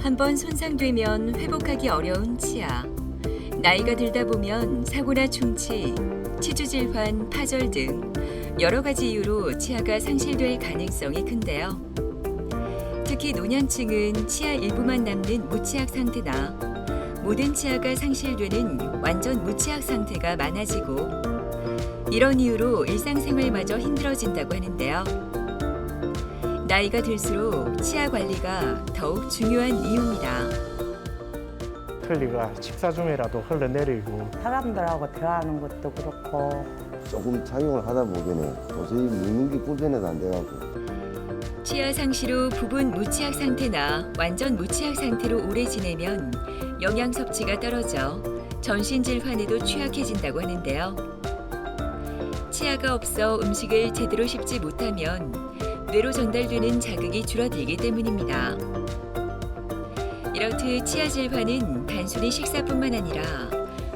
한번 손상되면 회복하기 어려운 치아. 나이가 들다 보면 사고나 충치, 치주질환, 파절 등 여러 가지 이유로 치아가 상실될 가능성이 큰데요. 특히 노년층은 치아 일부만 남는 무치악 상태나 모든 치아가 상실되는 완전 무치악 상태가 많아지고, 이런 이유로 일상생활마저 힘들어진다고 하는데요. 나이가 들수록 치아 관리가 더욱 중요한 이유입니다. 틀니가 식사 중에라도 흘러내리고 사람들하고 대화하는 것도 그렇고 조금 착용을 하다 보면은 도저히 먹는 게 구분이 안 돼가지고 치아 상실 후 부분 무치악 상태나 완전 무치악 상태로 오래 지내면 영양 섭취가 떨어져 전신 질환에도 취약해진다고 하는데요. 치아가 없어 음식을 제대로 씹지 못하면 뇌로 전달되는 자극이 줄어들기 때문입니다. 이렇듯 치아 질환은 단순히 식사뿐만 아니라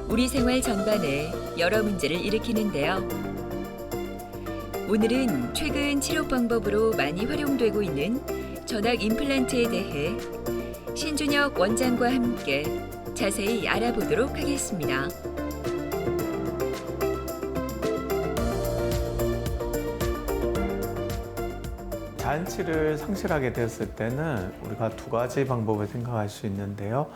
우리 생활 전반에 여러 문제를 일으키는데요. 오늘은 최근 치료 방법으로 많이 활용되고 있는 전학 임플란트에 대해 신준혁 원장과 함께 자세히 알아보도록 하겠습니다. 자연치를 상실하게 되었을 때는 우리가 두 가지 방법을 생각할 수 있는데요.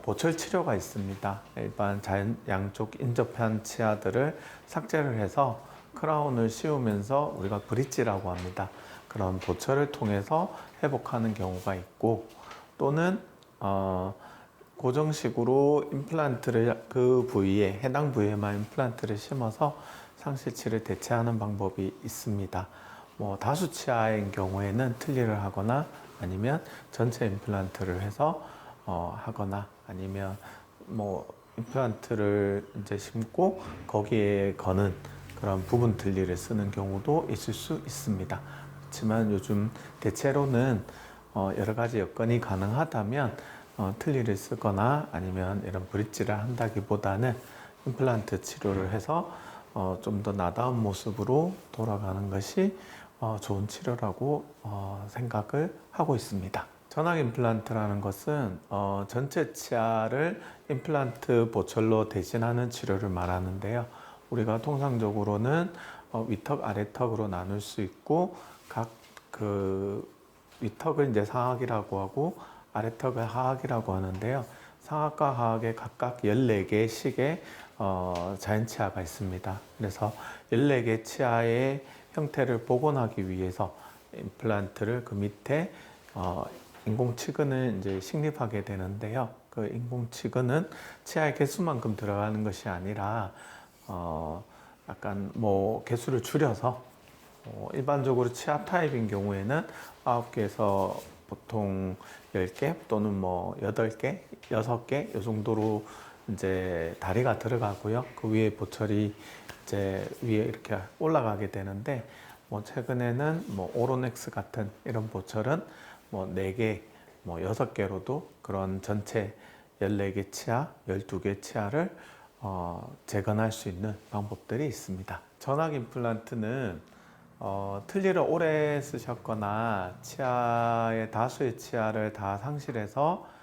보철 치료가 있습니다. 일반 양쪽 인접한 치아들을 삭제를 해서 크라운을 씌우면서 우리가 브릿지라고 합니다. 그런 보철을 통해서 회복하는 경우가 있고, 또는 고정식으로 임플란트를 그 부위에 해당 부위에만 임플란트를 심어서 상실치를 대체하는 방법이 있습니다. 다수 치아인 경우에는 틀니를 하거나 아니면 전체 임플란트를 해서 하거나 아니면 임플란트를 이제 심고 거기에 거는 그런 부분 틀니를 쓰는 경우도 있을 수 있습니다. 그렇지만 요즘 대체로는 여러 가지 여건이 가능하다면 틀니를 쓰거나 아니면 이런 브릿지를 한다기보다는 임플란트 치료를 해서 좀 더 나다운 모습으로 돌아가는 것이 좋은 치료라고 생각을 하고 있습니다. 전학 임플란트라는 것은 전체 치아를 임플란트 보철로 대신하는 치료를 말하는데요. 우리가 통상적으로는 위턱, 아래턱으로 나눌 수 있고, 각 위턱을 이제 상악이라고 하고 아래턱을 하악이라고 하는데요. 상악과 하악에 각각 14개의 식의 자연치아가 있습니다. 그래서 14개 치아의 형태를 복원하기 위해서 임플란트를 그 밑에 인공치근을 이제 식립하게 되는데요. 그 인공치근은 치아의 개수만큼 들어가는 것이 아니라 약간 개수를 줄여서 일반적으로 치아 타입인 경우에는 9개에서 보통 10개 또는 8개, 6개 이 정도로 이제 다리가 들어가고요. 그 위에 보철이 이제 위에 이렇게 올라가게 되는데, 최근에는 오로넥스 같은 이런 보철은 4개, 6개로도 그런 전체 14개 치아, 12개 치아를 재건할 수 있는 방법들이 있습니다. 전학 임플란트는 틀니를 오래 쓰셨거나 치아의 다수의 치아를 다 상실해서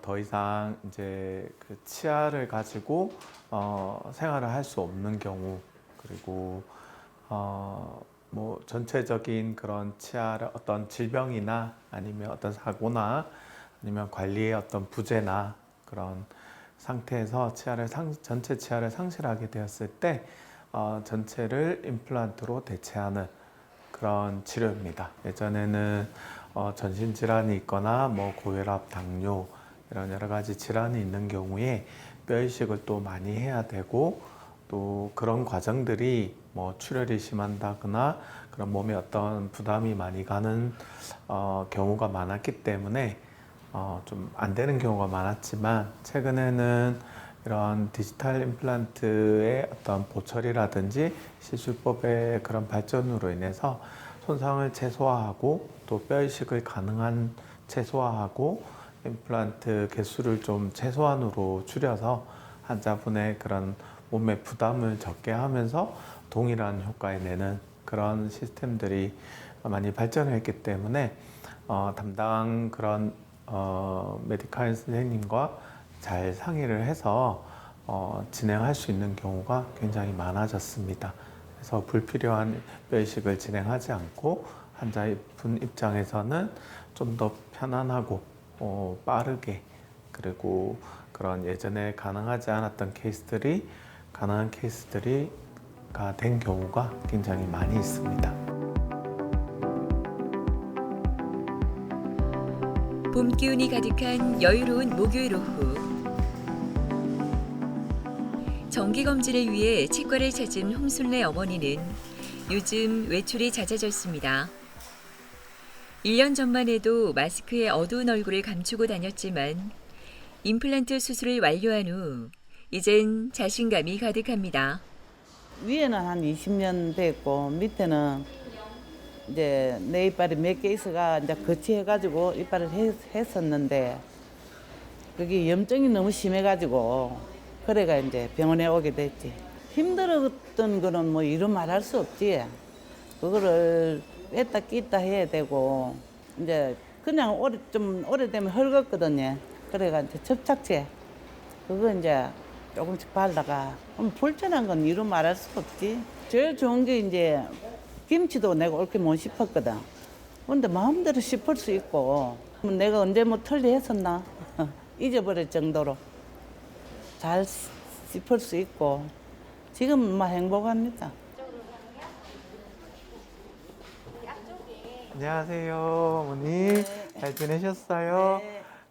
더 이상 이제 그 치아를 가지고 생활을 할 수 없는 경우, 그리고 전체적인 그런 치아를 어떤 질병이나 아니면 어떤 사고나 아니면 관리의 어떤 부재나 그런 상태에서 전체 치아를 상실하게 되었을 때 전체를 임플란트로 대체하는 그런 치료입니다. 예전에는 전신 질환이 있거나 고혈압, 당뇨 이런 여러 가지 질환이 있는 경우에 뼈 이식을 또 많이 해야 되고, 또 그런 과정들이 출혈이 심한다거나 그런 몸에 어떤 부담이 많이 가는 경우가 많았기 때문에 좀 안 되는 경우가 많았지만, 최근에는 이런 디지털 임플란트의 어떤 보철이라든지 시술법의 그런 발전으로 인해서 손상을 최소화하고 또 뼈 이식을 가능한 최소화하고 임플란트 개수를 좀 최소한으로 줄여서 환자분의 그런 몸의 부담을 적게 하면서 동일한 효과를 내는 그런 시스템들이 많이 발전을 했기 때문에 담당 그런 메디카인 선생님과 잘 상의를 해서 진행할 수 있는 경우가 굉장히 많아졌습니다. 그래서 불필요한 뼈 이식을 진행하지 않고 환자분 입장에서는 좀 더 편안하고 빠르게, 그리고 그런 예전에 가능하지 않았던 케이스들이 가능한 케이스들이가 된 경우가 굉장히 많이 있습니다. 봄 기운이 가득한 여유로운 목요일 오후. 정기검진을 위해 치과를 찾은 홍순래 어머니는 요즘 외출이 잦아졌습니다. 1년 전만 해도 마스크에 어두운 얼굴을 감추고 다녔지만 임플란트 수술을 완료한 후 이젠 자신감이 가득합니다. 위에는 한 20년 됐고 밑에는 이제 내 이빨이 몇 개 있어가 이제 거치해가지고 이빨을 했었는데 그게 염증이 너무 심해가지고 그래가 이제 병원에 오게 됐지. 힘들었던 거는 뭐 이루 말할 수 없지. 그거를 뺐다 끼다 해야 되고 이제 그냥 좀 오래되면 헐겁거든요. 그래가 이제 접착제 그거 이제 조금씩 바르다가 불편한 건 이루 말할 수 없지. 제일 좋은 게 이제 김치도 내가 옳게 못 씹었거든. 근데 마음대로 씹을 수 있고 내가 언제 뭐 틀리 했었나 잊어버릴 정도로 잘 씹을 수 있고 지금은 막 행복합니다. 안녕하세요, 어머니. 잘 지내셨어요?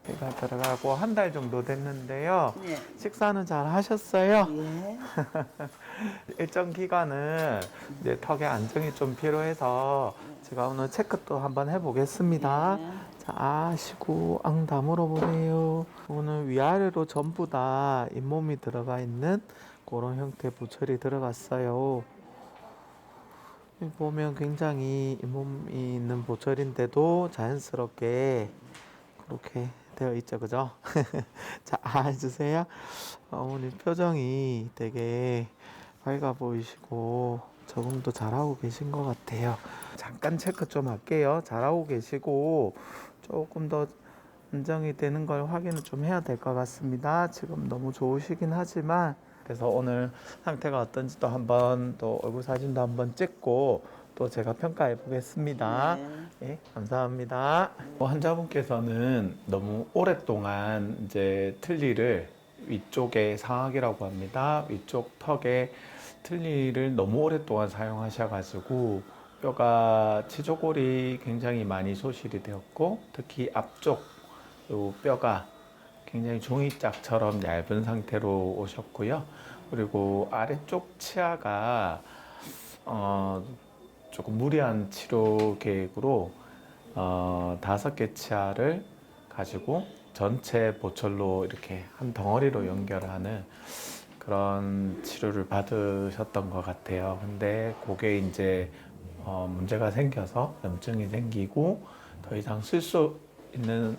제가 들어가고 한 달 정도 됐는데요. 네. 식사는 잘 하셨어요? 예. 일정 기간은 이제 턱에 안정이 좀 필요해서 제가 오늘 체크도 한번 해보겠습니다. 자, 쉬고 앙 다물어 보세요. 오늘 위아래로 전부 다 잇몸이 들어가 있는 그런 형태 보철이 들어갔어요. 보면 굉장히 잇몸이 있는 보철인데도 자연스럽게 그렇게 되어 있죠, 그죠? 자, 해주세요. 어머니 표정이 되게 밝아 보이시고 적응도 잘하고 계신 것 같아요. 잠깐 체크 좀 할게요. 잘하고 계시고 조금 더 안정이 되는 걸 확인을 좀 해야 될 것 같습니다. 지금 너무 좋으시긴 하지만 그래서 오늘 상태가 어떤지도 한번 또 얼굴 사진도 한번 찍고 또 제가 평가해 보겠습니다. 네, 감사합니다. 환자분께서는 너무 오랫동안 이제 틀니를 위쪽에 상악이라고 합니다. 위쪽 턱에 틀니를 너무 오랫동안 사용하셔가지고 뼈가 치조골이 굉장히 많이 소실이 되었고 특히 앞쪽 요 뼈가 굉장히 종이짝처럼 얇은 상태로 오셨고요. 그리고 아래쪽 치아가 조금 무리한 치료 계획으로 5개 치아를 가지고 전체 보철로 이렇게 한 덩어리로 연결하는 그런 치료를 받으셨던 것 같아요. 근데 그게 이제 문제가 생겨서 염증이 생기고 더 이상 쓸 수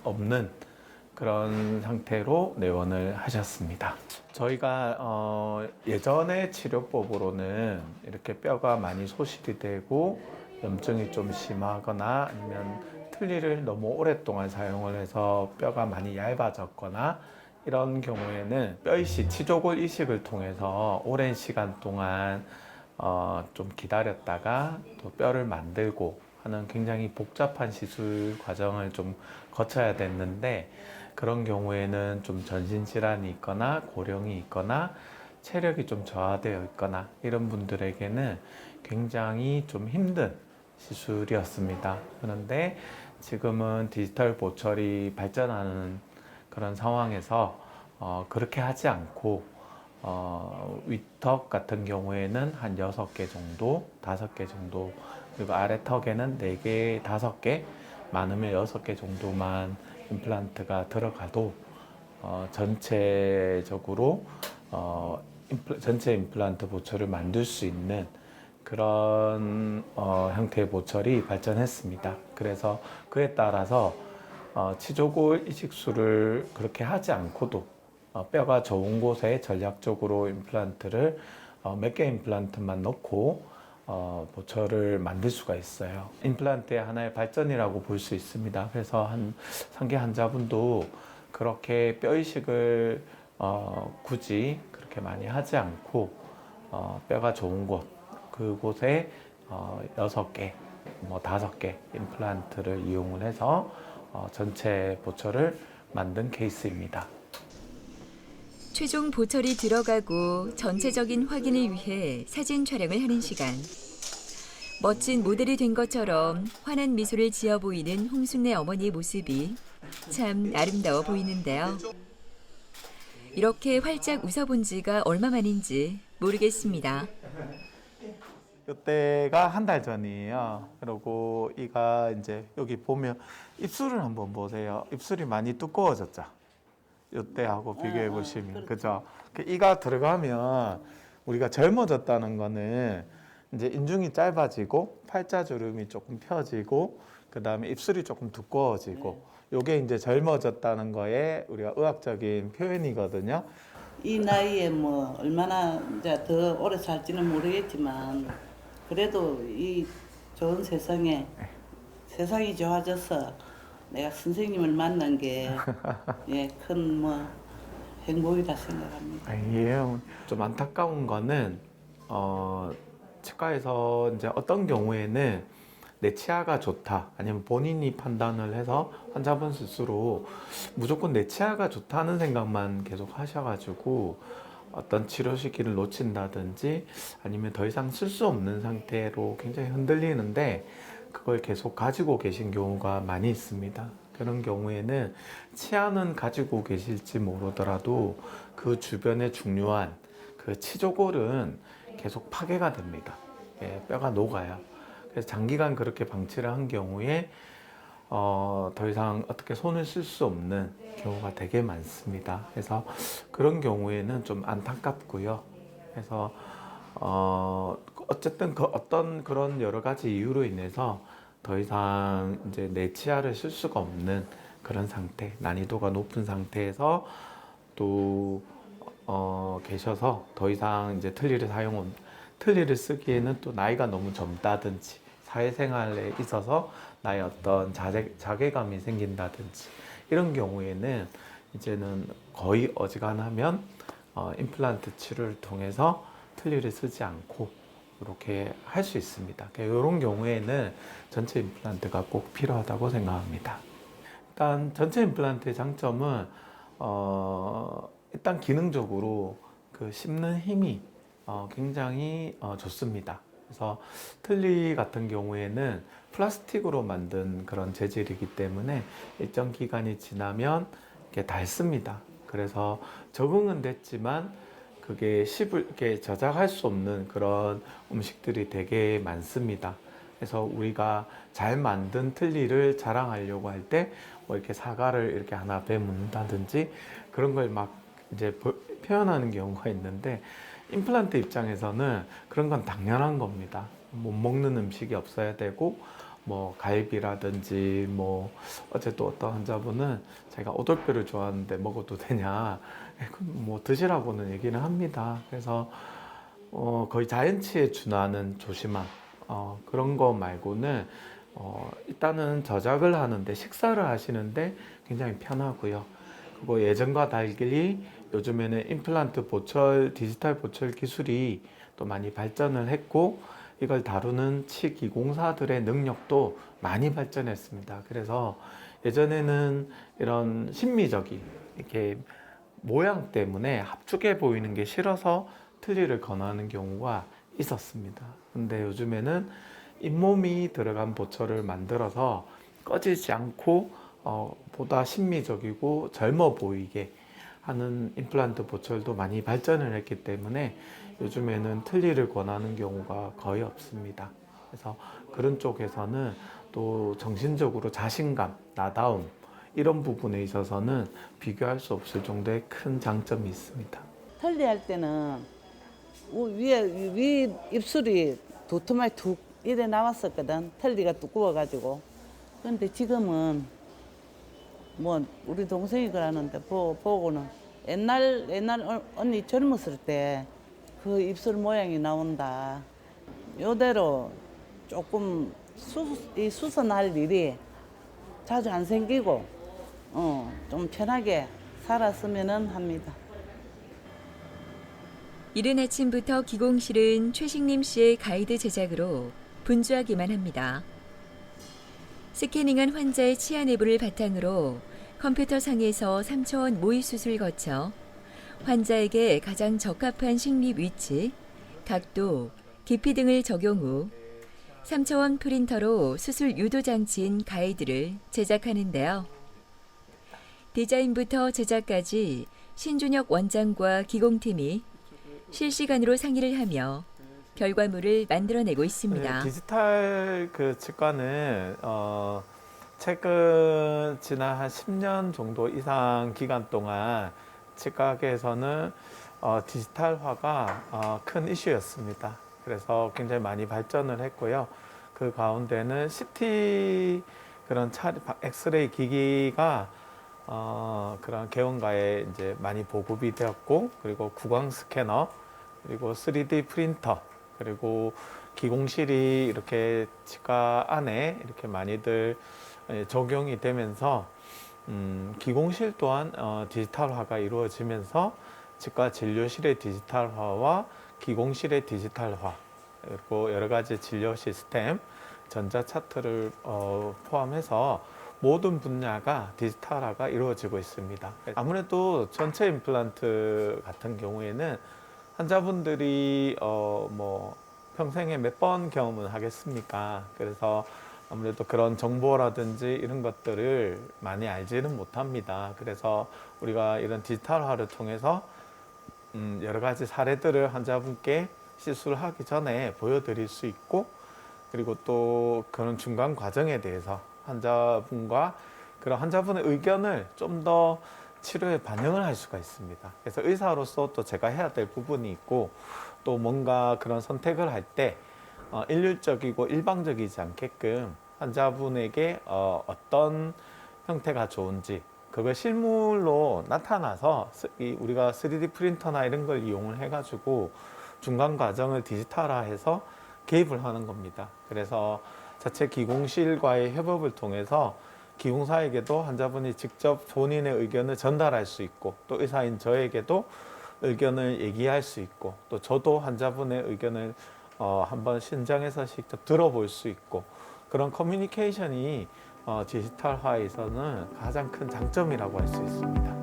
없는 그런 상태로 내원을 하셨습니다. 저희가 예전의 치료법으로는 이렇게 뼈가 많이 소실이 되고 염증이 좀 심하거나 아니면 틀니를 너무 오랫동안 사용을 해서 뼈가 많이 얇아졌거나 이런 경우에는 뼈 이식, 치조골 이식을 통해서 오랜 시간 동안 좀 기다렸다가 또 뼈를 만들고 하는 굉장히 복잡한 시술 과정을 좀 거쳐야 됐는데 그런 경우에는 좀 전신질환이 있거나 고령이 있거나 체력이 좀 저하되어 있거나 이런 분들에게는 굉장히 좀 힘든 시술이었습니다. 그런데 지금은 디지털 보철이 발전하는 그런 상황에서 그렇게 하지 않고 윗턱 같은 경우에는 한 6개 정도, 5개 정도, 그리고 아래턱에는 4개, 5개, 많으면 6개 정도만 임플란트가 들어가도 전체적으로 전체 임플란트 보철을 만들 수 있는 그런 형태의 보철이 발전했습니다. 그래서 그에 따라서 치조골 이식술을 그렇게 하지 않고도 뼈가 좋은 곳에 전략적으로 임플란트를 몇 개 임플란트만 넣고 보철을 만들 수가 있어요. 임플란트의 하나의 발전이라고 볼 수 있습니다. 그래서 한 상기 환자분도 그렇게 뼈 이식을 굳이 그렇게 많이 하지 않고 뼈가 좋은 곳 그곳에 6개, 뭐 5개 임플란트를 이용을 해서 전체 보철을 만든 케이스입니다. 최종 보철이 들어가고 전체적인 확인을 위해 사진 촬영을 하는 시간. 멋진 모델이 된 것처럼 환한 미소를 지어 보이는 홍순래 어머니의 모습이 참 아름다워 보이는데요. 이렇게 활짝 웃어본 지가 얼마 만인지 모르겠습니다. 이때가 한 달 전이에요. 그리고 이가 이제 여기 보면 입술을 한번 보세요. 입술이 많이 두꺼워졌죠. 이때하고 비교해 보시면 그죠? 이가 들어가면 우리가 젊어졌다는 거는 이제 인중이 짧아지고 팔자주름이 조금 펴지고 그 다음에 입술이 조금 두꺼워지고 요게 이제 젊어졌다는 거에 우리가 의학적인 표현이거든요. 이 나이에 뭐 얼마나 이제 더 오래 살지는 모르겠지만 그래도 이 좋은 세상에 세상이 좋아져서 내가 선생님을 만난 게 큰 뭐 행복이다 생각합니다. 아니에요. 좀 안타까운 거는 치과에서 이제 어떤 경우에는 내 치아가 좋다 아니면 본인이 판단을 해서 환자분 스스로 무조건 내 치아가 좋다는 생각만 계속 하셔가지고 어떤 치료 시기를 놓친다든지 아니면 더 이상 쓸 수 없는 상태로 굉장히 흔들리는데 그걸 계속 가지고 계신 경우가 많이 있습니다. 그런 경우에는 치아는 가지고 계실지 모르더라도 그 주변에 중요한 그 치조골은 계속 파괴가 됩니다. 뼈가 녹아요. 그래서 장기간 그렇게 방치를 한 경우에 더 이상 어떻게 손을 쓸 수 없는 경우가 되게 많습니다. 그래서 그런 경우에는 좀 안타깝고요. 그래서 어쨌든 어떤 그런 여러 가지 이유로 인해서 더 이상 이제 내 치아를 쓸 수가 없는 그런 상태, 난이도가 높은 상태에서 또 계셔서 더 이상 이제 틀니를 쓰기에는 또 나이가 너무 젊다든지 사회생활에 있어서 나의 어떤 자괴감이 생긴다든지 이런 경우에는 이제는 거의 어지간하면 임플란트 치료를 통해서 틀니를 쓰지 않고 이렇게 할 수 있습니다. 이런 경우에는 전체 임플란트가 꼭 필요하다고 생각합니다. 일단 전체 임플란트의 장점은 일단 기능적으로 그 씹는 힘이 굉장히 좋습니다. 그래서 틀니 같은 경우에는 플라스틱으로 만든 그런 재질이기 때문에 일정 기간이 지나면 이렇게 닳습니다. 그래서 적응은 됐지만 그게 이렇게 저장할 수 없는 그런 음식들이 되게 많습니다. 그래서 우리가 잘 만든 틀니를 자랑하려고 할 때 뭐 이렇게 사과를 이렇게 하나 베문다든지 그런 걸 막 이제 표현하는 경우가 있는데 임플란트 입장에서는 그런 건 당연한 겁니다. 못 먹는 음식이 없어야 되고 뭐 갈비라든지 뭐 어제 또 어떤 환자분은 제가 오돌뼈를 좋아하는데 먹어도 되냐 뭐 드시라고는 얘기는 합니다. 그래서 거의 자연치에 준하는 조심함 그런 거 말고는 일단은 저작을 하는데 식사를 하시는데 굉장히 편하고요. 그리고 예전과 달리 요즘에는 임플란트 보철 디지털 보철 기술이 또 많이 발전을 했고 이걸 다루는 치기공사들의 능력도 많이 발전했습니다. 그래서 예전에는 이런 심미적인 이렇게 모양 때문에 합축해 보이는 게 싫어서 틀니를 권하는 경우가 있었습니다. 근데 요즘에는 잇몸이 들어간 보철을 만들어서 꺼지지 않고 보다 심미적이고 젊어 보이게 하는 임플란트 보철도 많이 발전을 했기 때문에 요즘에는 틀니를 권하는 경우가 거의 없습니다. 그래서 그런 쪽에서는 또 정신적으로 자신감, 나다움 이런 부분에 있어서는 비교할 수 없을 정도의 큰 장점이 있습니다. 틀니 할 때는 위 입술이 도톰하게 툭 이래 나왔었거든. 틀니가 두꺼워가지고. 근데 지금은 뭐 우리 동생이 그러는데 보고는 옛날 언니 젊었을 때 그 입술 모양이 나온다. 이대로 조금 수선할 일이 자주 안 생기고 좀 편하게 살았으면 합니다. 이른 아침부터 기공실은 최식림 씨의 가이드 제작으로 분주하기만 합니다. 스캐닝한 환자의 치아 내부를 바탕으로 컴퓨터상에서 3차원 모의 수술을 거쳐 환자에게 가장 적합한 식립 위치, 각도, 깊이 등을 적용 후 3차원 프린터로 수술 유도 장치인 가이드를 제작하는데요. 디자인부터 제작까지 신준혁 원장과 기공팀이 실시간으로 상의를 하며 결과물을 만들어내고 있습니다. 디지털 그 치과는 최근 지난 한 10년 정도 이상 기간 동안 치과계에서는 디지털화가 큰 이슈였습니다. 그래서 굉장히 많이 발전을 했고요. 그 가운데는 CT 그런 엑스레이 기기가 그런 개원가에 이제 많이 보급이 되었고, 그리고 구강 스캐너, 그리고 3D 프린터, 그리고 기공실이 이렇게 치과 안에 이렇게 많이들 적용이 되면서 기공실 또한 디지털화가 이루어지면서 치과 진료실의 디지털화와 기공실의 디지털화, 그리고 여러 가지 진료 시스템, 전자차트를 포함해서 모든 분야가 디지털화가 이루어지고 있습니다. 아무래도 전체 임플란트 같은 경우에는 환자분들이 뭐 평생에 몇 번 경험을 하겠습니까? 그래서 아무래도 그런 정보라든지 이런 것들을 많이 알지는 못합니다. 그래서 우리가 이런 디지털화를 통해서 여러 가지 사례들을 환자분께 시술을 하기 전에 보여드릴 수 있고, 그리고 또 그런 중간 과정에 대해서 환자분과 그런 환자분의 의견을 좀 더 치료에 반영을 할 수가 있습니다. 그래서 의사로서 또 제가 해야 될 부분이 있고, 또 뭔가 그런 선택을 할 때 일률적이고 일방적이지 않게끔 환자분에게 어떤 형태가 좋은지 그걸 실물로 나타나서 우리가 3D 프린터나 이런 걸 이용을 해가지고 중간 과정을 디지털화해서 개입을 하는 겁니다. 그래서 자체 기공실과의 협업을 통해서 기공사에게도 환자분이 직접 본인의 의견을 전달할 수 있고, 또 의사인 저에게도 의견을 얘기할 수 있고, 또 저도 환자분의 의견을 한번 현장에서 직접 들어볼 수 있고, 그런 커뮤니케이션이 디지털화에서는 가장 큰 장점이라고 할 수 있습니다.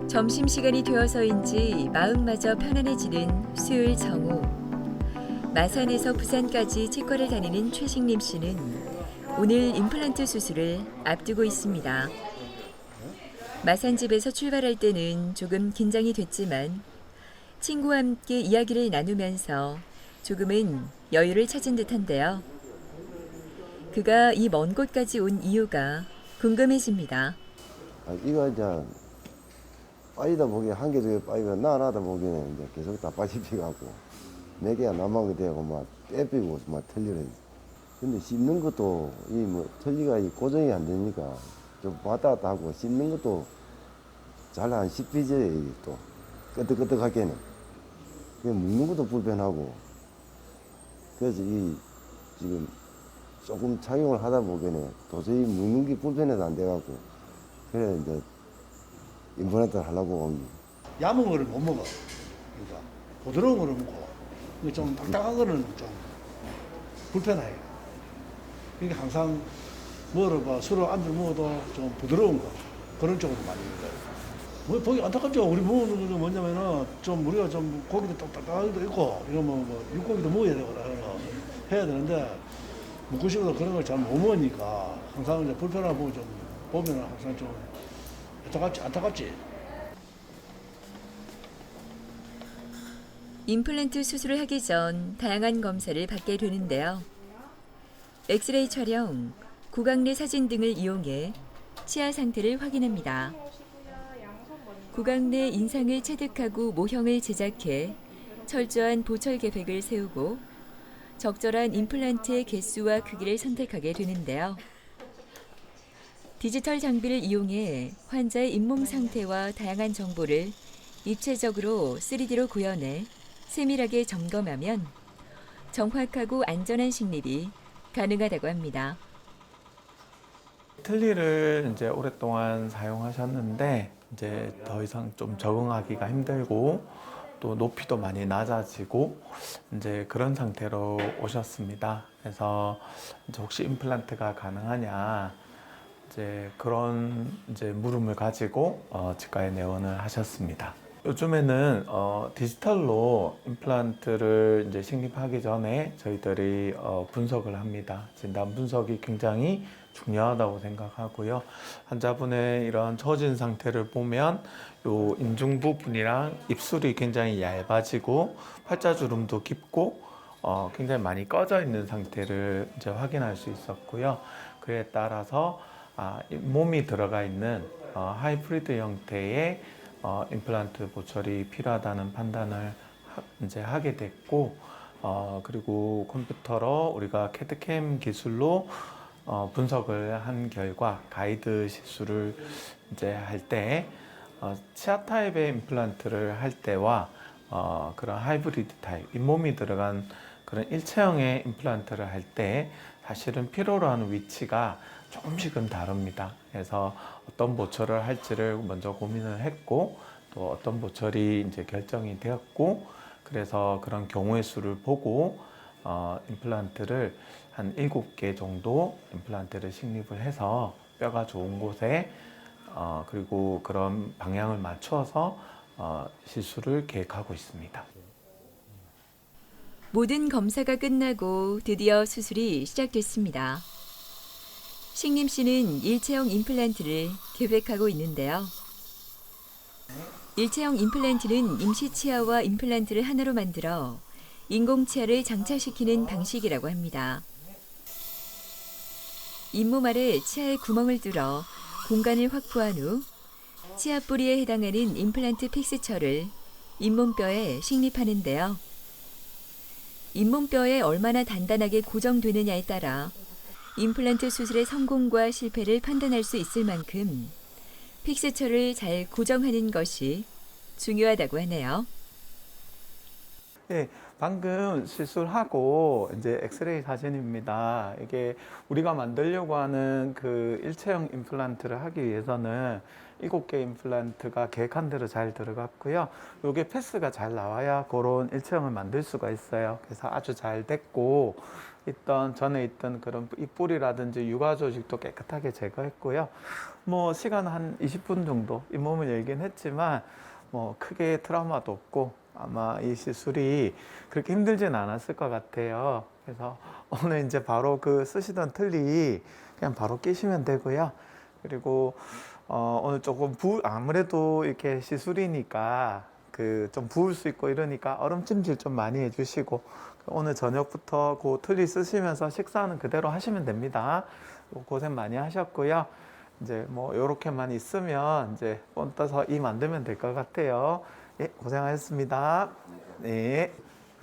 점심시간이 되어서인지 마음마저 편안해지는 수요일 정오. 마산에서 부산까지 치과를 다니는 최식림 씨는 오늘 임플란트 수술을 앞두고 있습니다. 마산집에서 출발할 때는 조금 긴장이 됐지만 친구와 함께 이야기를 나누면서 조금은 여유를 찾은 듯한데요. 그가 이 먼 곳까지 온 이유가 궁금해집니다. 이거 이제 빠지다 보기에 한 개 두 개 빠지고 나하다 보기에는 이제 계속 다 빠지피갖고 네 개가 남아게 되고 막 빼삐고 막 틀리래. 근데 씹는 것도 이 뭐 틀리가 고정이 안 되니까 좀 왔다 갔다 하고 씹는 것도 잘 안 씹히지. 또 끄덕끄덕하게는 먹는 것도 불편하고, 그래서 이 지금 조금 착용을 하다 보기에는 도저히 먹는 게 불편해서 안 돼갖고 그래 이제 임플란트를 하려고 옵니다. 얇은 거를 못 먹어. 그러니까 부드러운 거를 먹고, 이거 좀 딱딱한 거는 좀 불편해. 그러니까 항상 뭐를 봐, 술을 안주 먹어도 좀 부드러운 거, 그런 쪽으로 많이 먹어요. 뭐 보기 안타깝죠. 우리 먹는 거 뭐냐면은 좀 우리가 좀 고기도 딱딱한 것도 있고, 이러면 뭐 육고기도 먹어야 되거나 그런 거 해야 되는데 먹고 싶어도 그런 걸 잘 못 먹으니까 항상 이제 불편하고 좀 보면은 항상 좀 안타깝지. 임플란트 수술을 하기 전 다양한 검사를 받게 되는데요. 엑스레이 촬영, 구강 내 사진 등을 이용해 치아 상태를 확인합니다. 구강 내 인상을 체득하고 모형을 제작해 철저한 보철 계획을 세우고 적절한 임플란트의 개수와 크기를 선택하게 되는데요. 디지털 장비를 이용해 환자의 잇몸 상태와 다양한 정보를 입체적으로 3D로 구현해 세밀하게 점검하면 정확하고 안전한 식립이 가능하다고 합니다. 틀니를 이제 오랫동안 사용하셨는데 이제 더 이상 좀 적응하기가 힘들고 또 높이도 많이 낮아지고 이제 그런 상태로 오셨습니다. 그래서 이제 혹시 임플란트가 가능하냐 이제 그런 이제 물음을 가지고 치과에 내원을 하셨습니다. 요즘에는 디지털로 임플란트를 이제 식립하기 전에 저희들이 분석을 합니다. 진단 분석이 굉장히 중요하다고 생각하고요. 환자분의 이런 처진 상태를 보면 요 인중 부분이랑 입술이 굉장히 얇아지고 팔자주름도 깊고 굉장히 많이 꺼져 있는 상태를 이제 확인할 수 있었고요. 그에 따라서 몸이 들어가 있는 하이브리드 형태의 임플란트 보철이 필요하다는 판단을 이제 하게 됐고, 그리고 컴퓨터로 우리가 캐드캠 기술로 분석을 한 결과 가이드 시술을 이제 할 때 치아 타입의 임플란트를 할 때와 그런 하이브리드 타입, 잇몸이 들어간 그런 일체형의 임플란트를 할 때 사실은 필요로 하는 위치가 조금씩은 다릅니다. 그래서 어떤 보철을 할지를 먼저 고민을 했고 또 어떤 보철이 이제 결정이 되었고 그래서 그런 경우의 수를 보고 임플란트를 한 7개 정도 임플란트를 식립을 해서 뼈가 좋은 곳에 그리고 그런 방향을 맞춰서 시술을 계획하고 있습니다. 모든 검사가 끝나고 드디어 수술이 시작됐습니다. 식림 씨는 일체형 임플란트를 계획하고 있는데요. 일체형 임플란트는 임시 치아와 임플란트를 하나로 만들어 인공 치아를 장착시키는 방식이라고 합니다. 잇몸 아래 치아에 구멍을 뚫어 공간을 확보한 후 치아 뿌리에 해당하는 임플란트 픽스처를 잇몸뼈에 식립하는데요. 잇몸뼈에 얼마나 단단하게 고정되느냐에 따라 임플란트 수술의 성공과 실패를 판단할 수 있을 만큼 픽스처를 잘 고정하는 것이 중요하다고 하네요. 네, 방금 시술하고 이제 엑스레이 사진입니다. 이게 우리가 만들려고 하는 그 일체형 임플란트를 하기 위해서는 7개 임플란트가 계획한 대로 잘 들어갔고요. 이게 패스가 잘 나와야 그런 일체형을 만들 수가 있어요. 그래서 아주 잘 됐고 전에 있던 그런 입뿌리라든지 육아 조직도 깨끗하게 제거했고요. 뭐 시간 한 20분 정도 잇몸을 열긴 했지만 뭐 크게 트라우마도 없고 아마 이 시술이 그렇게 힘들진 않았을 것 같아요. 그래서 오늘 이제 바로 그 쓰시던 틀니 그냥 바로 끼시면 되고요. 그리고 오늘 조금 아무래도 이렇게 시술이니까 그 좀 부을 수 있고 이러니까 얼음찜질 좀 많이 해주시고 오늘 저녁부터 그 틀니 쓰시면서 식사는 그대로 하시면 됩니다. 고생 많이 하셨고요. 이제 뭐 요렇게만 있으면 이제 본 떠서 이 만들면 될 것 같아요. 예, 고생하셨습니다. 네.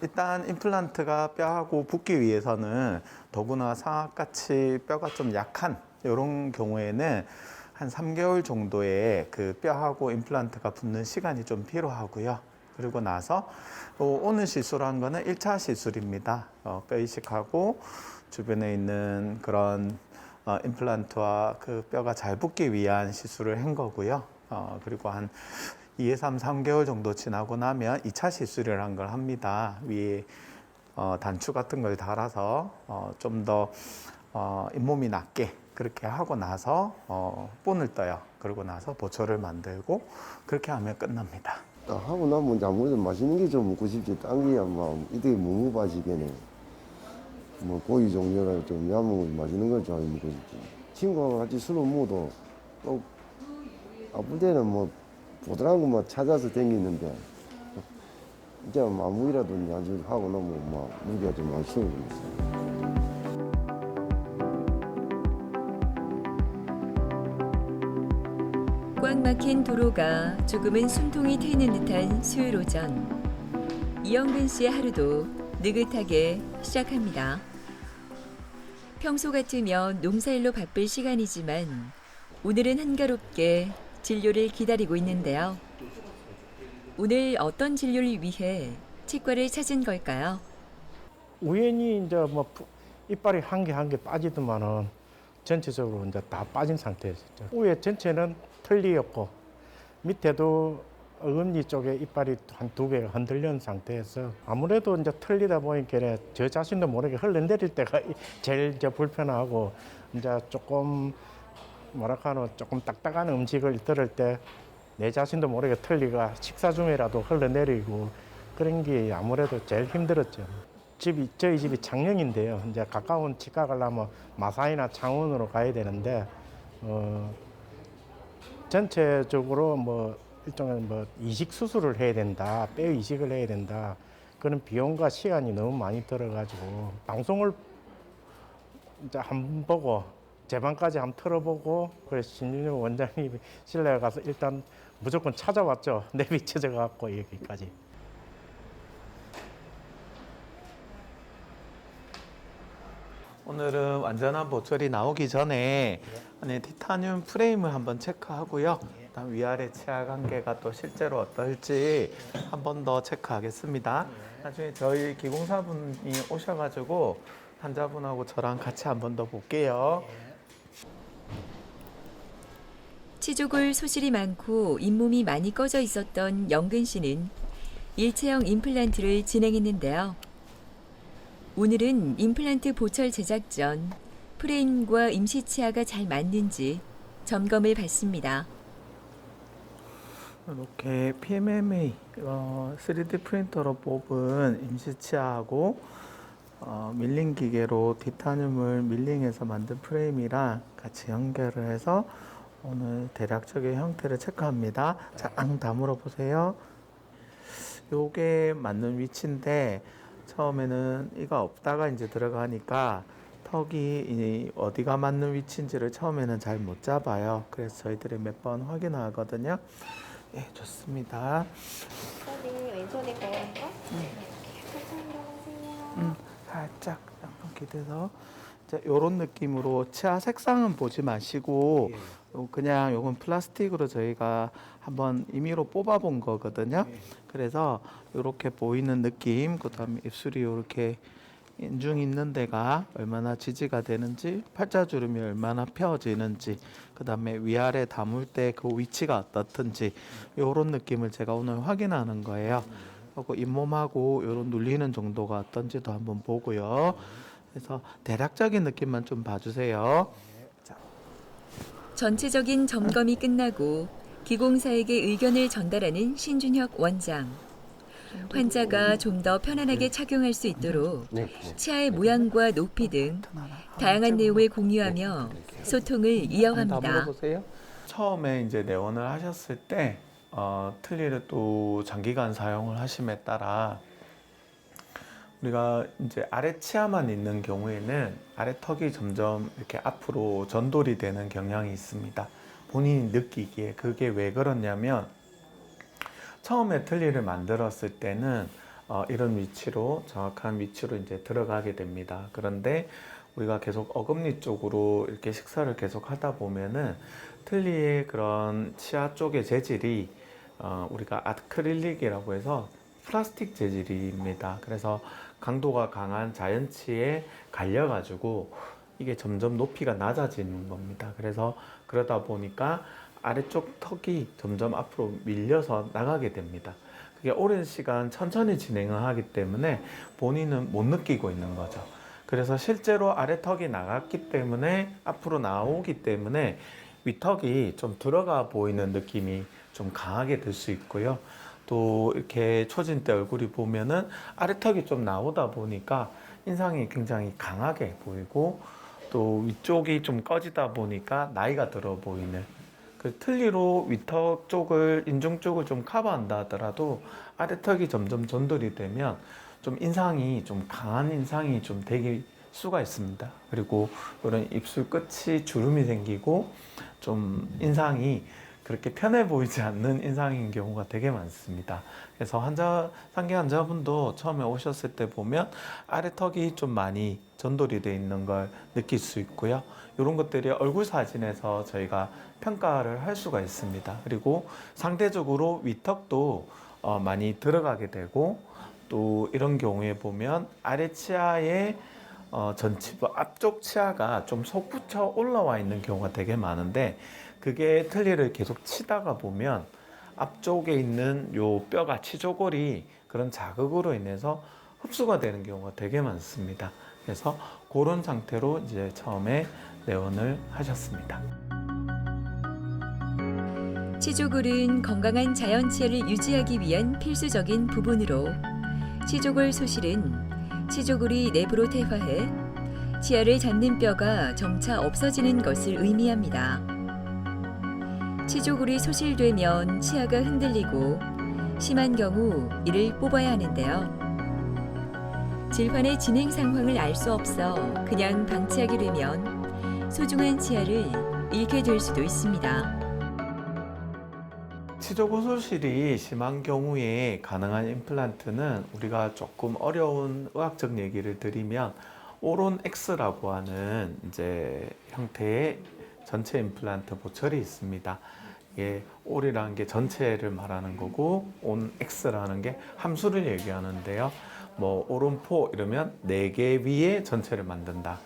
일단 임플란트가 뼈하고 붙기 위해서는 더구나 상악같이 뼈가 좀 약한 이런 경우에는 한 3개월 정도의 그 뼈하고 임플란트가 붙는 시간이 좀 필요하고요. 그리고 나서 오늘 시술한 거는 1차 시술입니다. 뼈 이식하고 주변에 있는 그런 임플란트와 그 뼈가 잘 붙기 위한 시술을 한 거고요. 그리고 한 2, 3, 3개월 정도 지나고 나면 2차 시술이라는 걸 합니다. 위에 단추 같은 걸 달아서 좀 더 잇몸이 낮게 그렇게 하고 나서 본을 떠요. 그러고 나서 보철을 만들고 그렇게 하면 끝납니다. 딱 하고 나면 이제 아무래도 맛있는 게 좀 먹고 싶지. 딴 게야 막 이때 묵묵빠지게네. 뭐 고기 종류를 좀 야먹고 맛있는 걸 잘 먹고 싶지. 친구랑 같이 술을 먹어도 또 아플 때는 뭐 보드라는 것만 찾아서 댕기는데 이제 아무리라도 아주 하고 나면 막 무게가 좀 많이 쉬운 거 있어요. 꽉 막힌 도로가 조금은 숨통이 트이는 듯한 수요일 오전. 이영근 씨의 하루도 느긋하게 시작합니다. 평소 같으면 농사일로 바쁠 시간이지만 오늘은 한가롭게 진료를 기다리고 있는데요. 오늘 어떤 진료를 위해 치과를 찾은 걸까요? 우연히 이제 뭐 이빨이 한 개 한 개 빠지더만은 전체적으로 이제 다 빠진 상태였죠. 위에 전체는 틀니였고 밑에도 어금니 쪽에 이빨이 한 두 개가 흔들린 상태에서 아무래도 이제 틀리다 보니까 저 자신도 모르게 흘러내릴 때가 제일 이제 불편하고 이제 조금 뭐랄까노 조금 딱딱한 음식을 들을 때 내 자신도 모르게 틀니가 식사 중에라도 흘러내리고 그런 게 아무래도 제일 힘들었죠. 저희 집이 창녕인데요. 이제 가까운 치과 가려면 마산이나 창원으로 가야 되는데 전체적으로 뭐 일종의 뭐 이식 수술을 해야 된다, 뼈 이식을 해야 된다. 그런 비용과 시간이 너무 많이 들어가지고 방송을 이제 한번 보고 제 방까지 한번 틀어보고 그래서 신윤영 원장님이 실내에 가서 일단 무조건 찾아왔죠. 내비쳐져 갖고 여기까지. 오늘은 완전한 보철이 나오기 전에 안에 티타늄 프레임을 한번 체크하고요. 그다음 위아래 치아 관계가 또 실제로 어떨지 한 번 더 체크하겠습니다. 나중에 저희 기공사분이 오셔가지고 환자분하고 저랑 같이 한 번 더 볼게요. 치조골 소실이 많고 잇몸이 많이 꺼져 있었던 영근 씨는 일체형 임플란트를 진행했는데요. 오늘은 임플란트 보철 제작 전 프레임과 임시 치아가 잘 맞는지 점검을 받습니다. 이렇게 PMMA 3D 프린터로 뽑은 임시치아하고 밀링 기계로 티타늄을 밀링해서 만든 프레임이랑 같이 연결을 해서 오늘 대략적인 형태를 체크합니다. 자, 다물어 보세요. 요게 맞는 위치인데 처음에는 이가 없다가 이제 들어가니까 턱이 어디가 맞는 위치인지를 처음에는 잘 못 잡아요. 그래서 저희들이 몇 번 확인하거든요. 예, 좋습니다. 다리 왼손에 거울까? 살짝 일어나세요. 살짝 약간 기대서 이런 느낌으로 치아 색상은 보지 마시고 그냥 요건 플라스틱으로 저희가 한번 임의로 뽑아본 거거든요. 그래서 이렇게 보이는 느낌, 그다음에 입술이 이렇게 인중 있는 데가 얼마나 지지가 되는지, 팔자주름이 얼마나 펴지는지, 그다음에 위아래 담을 때 그 위치가 어떻든지 이런 느낌을 제가 오늘 확인하는 거예요. 그리고 잇몸하고 이런 눌리는 정도가 어떤지도 한번 보고요. 그래서 대략적인 느낌만 좀 봐주세요. 전체적인 점검이 끝나고 기공사에게 의견을 전달하는 신준혁 원장. 환자가 좀 더 편안하게 착용할 수 있도록 치아의 모양과 높이 등 다양한 내용을 공유하며 소통을 이어갑니다. 물어보세요. 처음에 이제 내원을 하셨을 때 틀니를 또 장기간 사용을 하심에 따라 우리가 이제 아래 치아만 있는 경우에는 아래 턱이 점점 이렇게 앞으로 전돌이 되는 경향이 있습니다. 본인이 느끼기에 그게 왜 그러냐면 처음에 틀니를 만들었을 때는 이런 위치로 정확한 위치로 이제 들어가게 됩니다. 그런데 우리가 계속 어금니 쪽으로 이렇게 식사를 계속 하다 보면은 틀니의 그런 치아 쪽의 재질이 우리가 아크릴릭이라고 해서 플라스틱 재질입니다. 그래서 강도가 강한 자연치에 갈려가지고 이게 점점 높이가 낮아지는 겁니다. 그래서 그러다 보니까 아래쪽 턱이 점점 앞으로 밀려서 나가게 됩니다. 그게 오랜 시간 천천히 진행을 하기 때문에 본인은 못 느끼고 있는 거죠. 그래서 실제로 아래 턱이 나갔기 때문에 앞으로 나오기 때문에 윗턱이 좀 들어가 보이는 느낌이 좀 강하게 들 수 있고요. 또 이렇게 초진 때 얼굴이 보면은 아래턱이 좀 나오다 보니까 인상이 굉장히 강하게 보이고 또 위쪽이 좀 꺼지다 보니까 나이가 들어 보이는 그 틀니로 윗턱 쪽을 인중 쪽을 좀 커버한다 하더라도 아래턱이 점점 전돌이 되면 좀 인상이 좀 강한 인상이 좀 되길 수가 있습니다. 그리고 이런 입술 끝이 주름이 생기고 좀 인상이 그렇게 편해 보이지 않는 인상인 경우가 되게 많습니다. 그래서 상기 환자분도 처음에 오셨을 때 보면 아래턱이 좀 많이 전돌이 돼 있는 걸 느낄 수 있고요. 이런 것들이 얼굴 사진에서 저희가 평가를 할 수가 있습니다. 그리고 상대적으로 윗턱도 많이 들어가게 되고 또 이런 경우에 보면 아래 치아의 전치부 앞쪽 치아가 좀 솟구쳐 올라와 있는 경우가 되게 많은데 그게 틀니를 계속 치다가 보면 앞쪽에 있는 요 뼈가 치조골이 그런 자극으로 인해서 흡수가 되는 경우가 되게 많습니다. 그래서 그런 상태로 이제 처음에 내원을 하셨습니다. 치조골은 건강한 자연 치아를 유지하기 위한 필수적인 부분으로 치조골 소실은 치조골이 내부로 퇴화해 치아를 잡는 뼈가 점차 없어지는 것을 의미합니다. 치조골이 소실되면 치아가 흔들리고 심한 경우 이를 뽑아야 하는데요. 질환의 진행 상황을 알 수 없어 그냥 방치하게 되면 소중한 치아를 잃게 될 수도 있습니다. 치조골 소실이 심한 경우에 가능한 임플란트는 우리가 조금 어려운 의학적 얘기를 드리면 오론 X라고 하는 이제 형태의 전체 임플란트 보철이 있습니다. 이게 올이라는 게 전체를 말하는 거고 온 X라는 게 함수를 얘기하는데요. 뭐 오론 4 이러면 4개 위에 전체를 만든다.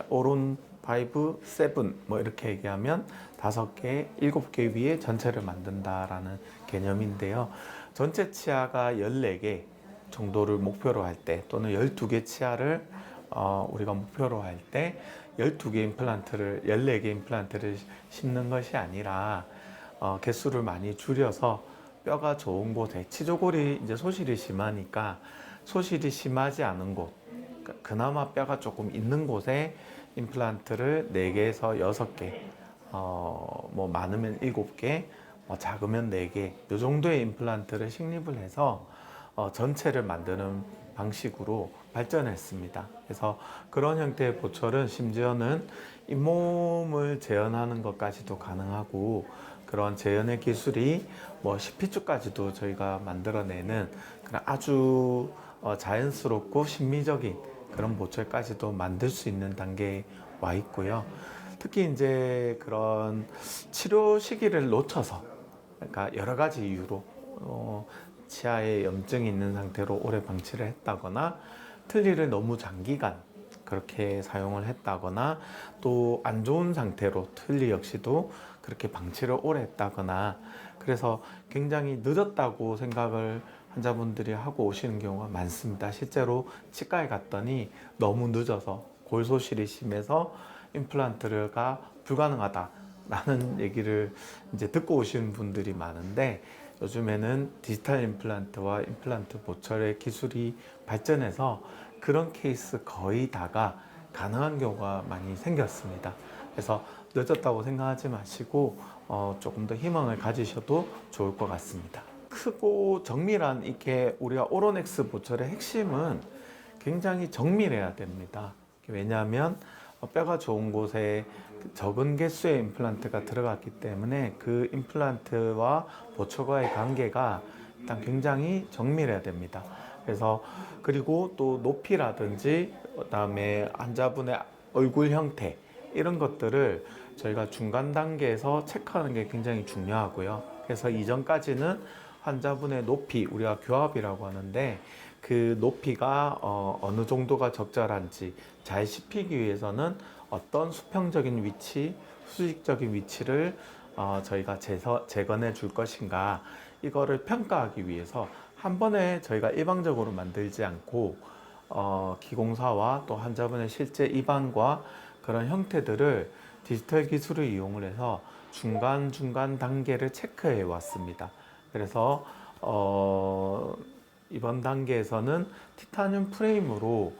오론 5, 7 뭐 이렇게 얘기하면 5개, 7개 위에 전체를 만든다라는 개념인데요. 전체 치아가 14개 정도를 목표로 할 때 또는 12개 치아를 우리가 목표로 할 때 12개 임플란트를 14개 임플란트를 심는 것이 아니라 개수를 많이 줄여서 뼈가 좋은 곳에 치조골이 이제 소실이 심하니까 소실이 심하지 않은 곳 그나마 뼈가 조금 있는 곳에 임플란트를 4개에서 6개 뭐 많으면 7개 뭐 작으면 4개 이 정도의 임플란트를 식립을 해서 전체를 만드는 방식으로 발전했습니다. 그래서 그런 형태의 보철은 심지어는 잇몸을 재현하는 것까지도 가능하고 그런 재현의 기술이 뭐 CP주까지도 저희가 만들어내는 그런 아주 자연스럽고 심미적인 그런 보철까지도 만들 수 있는 단계에 와 있고요. 특히 이제 그런 치료 시기를 놓쳐서 그러니까 여러 가지 이유로 치아에 염증이 있는 상태로 오래 방치를 했다거나 틀니를 너무 장기간 그렇게 사용을 했다거나 또 안 좋은 상태로 틀니 역시도 그렇게 방치를 오래 했다거나 그래서 굉장히 늦었다고 생각을 환자분들이 하고 오시는 경우가 많습니다. 실제로 치과에 갔더니 너무 늦어서 골소실이 심해서 임플란트가 불가능하다라는 얘기를 이제 듣고 오시는 분들이 많은데 요즘에는 디지털 임플란트와 임플란트 보철의 기술이 발전해서 그런 케이스 거의 다가 가능한 경우가 많이 생겼습니다. 그래서 늦었다고 생각하지 마시고 조금 더 희망을 가지셔도 좋을 것 같습니다. 크고 정밀한 이렇게 우리가 오로넥스 보철의 핵심은 굉장히 정밀해야 됩니다. 왜냐하면 뼈가 좋은 곳에 적은 개수의 임플란트가 들어갔기 때문에 그 임플란트와 보철과의 관계가 일단 굉장히 정밀해야 됩니다. 그래서 그리고 또 높이라든지 그다음에 환자분의 얼굴 형태 이런 것들을 저희가 중간 단계에서 체크하는 게 굉장히 중요하고요. 그래서 이전까지는 환자분의 높이, 우리가 교합이라고 하는데 그 높이가 어느 정도가 적절한지 잘 씹히기 위해서는 어떤 수평적인 위치, 수직적인 위치를 저희가 재건해 줄 것인가 이거를 평가하기 위해서 한 번에 저희가 일방적으로 만들지 않고 기공사와 또 환자분의 실제 입안과 그런 형태들을 디지털 기술을 이용을 해서 중간 단계를 체크해 왔습니다. 그래서 이번 단계에서는 티타늄 프레임으로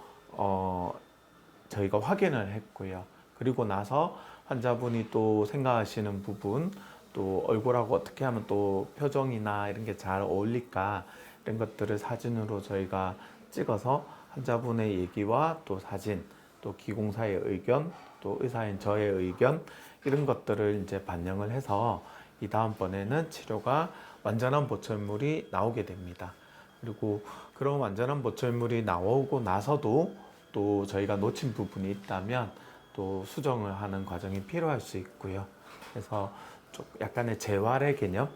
저희가 확인을 했고요. 그리고 나서 환자분이 또 생각하시는 부분, 또 얼굴하고 어떻게 하면 또 표정이나 이런 게 잘 어울릴까 이런 것들을 사진으로 저희가 찍어서 환자분의 얘기와 또 사진, 또 기공사의 의견, 또 의사인 저의 의견 이런 것들을 이제 반영을 해서 이 다음번에는 치료가 완전한 보철물이 나오게 됩니다. 그리고 그런 완전한 보철물이 나오고 나서도 또 저희가 놓친 부분이 있다면 또 수정을 하는 과정이 필요할 수 있고요. 그래서 좀 약간의 재활의 개념